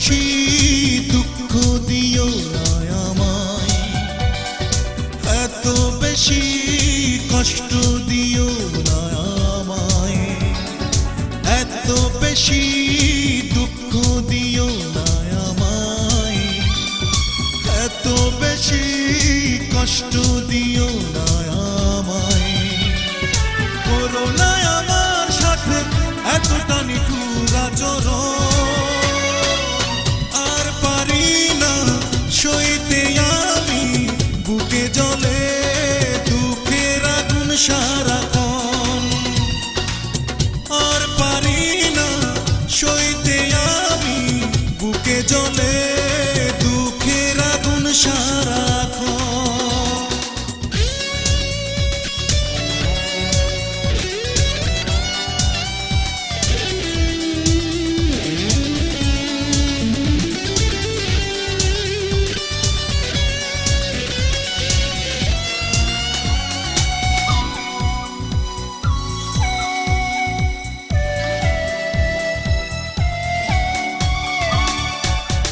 বেশি দুঃখ দিও না আমায়, এত বেশি কষ্ট দিও না আমায়, এত বেশি দুঃখ দিও না আমায়, এত বেশি কষ্ট দিও না আমায়। করো না আমার সাথে এতটা নিঠুর আচরণ, আর পারি না সইতে আমি বুকে জ্বলে দুঃখের আগুন সারাক্ষণ, আর পারি না সইতে আমি বুকে জ্বলে দুঃখের আগুন সারাক্ষণ।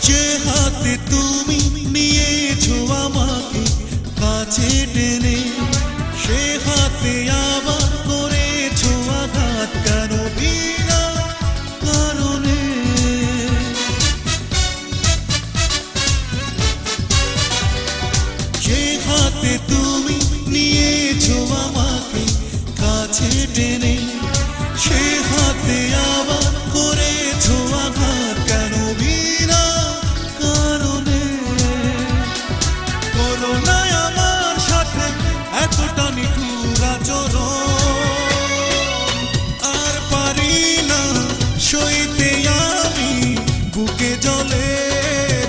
যে হাতে তুমি নিয়েছো আমাকে কাছে টেনে, সে হাতে আবার করেছো আঘাত কেন বিনা কারণে। যে হাতে তুমি নিয়েছো আমাকে কাছে টেনে, সে হাতে আবার করেছো আঘাত কেন বিনা কারণে। করো না আমার সাথে এতটা নিঠুর আচরণ, আর পারি না সইতে আমি বুকে জ্বলে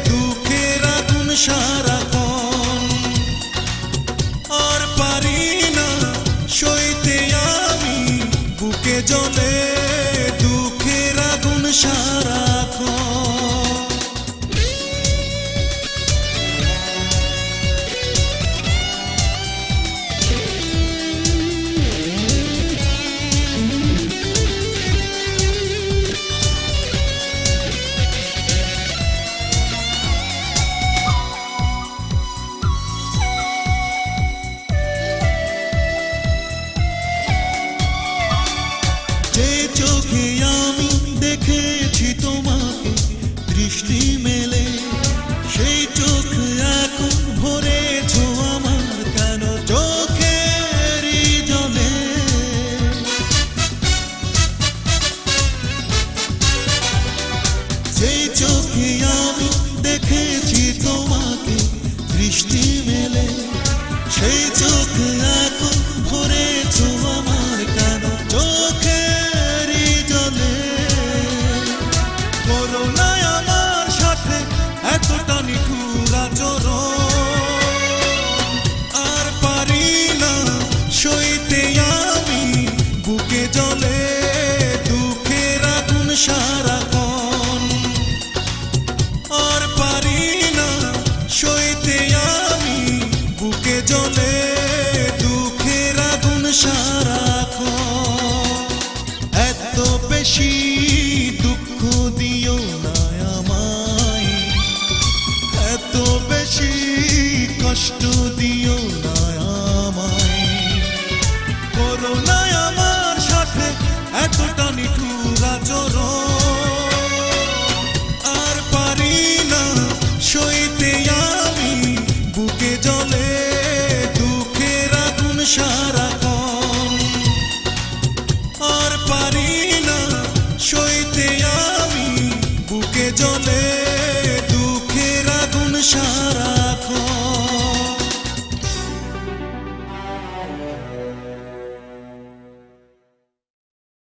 দুঃখের আগুন সারাক্ষণ, আর পারি না সইতে আমি বুকে জ্বলে দুঃখের আগুন সারাক্ষণ। যে চোখে আমি দেখেছি তোমাকে দৃষ্টি মেলে, সেই চোখ এখন ভরেছো আমার কেন চোখেরই জলে। সেই চোখে আমি দেখেছি তোমাকে দৃষ্টি মেলে, সেই চোখ এখন ভরেছো আমার কেন চোখেরই জলে। করো না আমার সাথে এতটা নিঠুর আচরণ, আর পারি না সইতে আমি বুকে জ্বলে দুঃখের আগুন সারাক্ষণ, আর পারি না সইতে আমি বুকে জ্বলে দুঃখের আগুন সারাক্ষণ। এত বেশি দুঃখ দিও না আমায়, এত বেশি কষ্ট দিও না আমায়। করো না আমার সাথে এতটা নিঠুর আচরণ,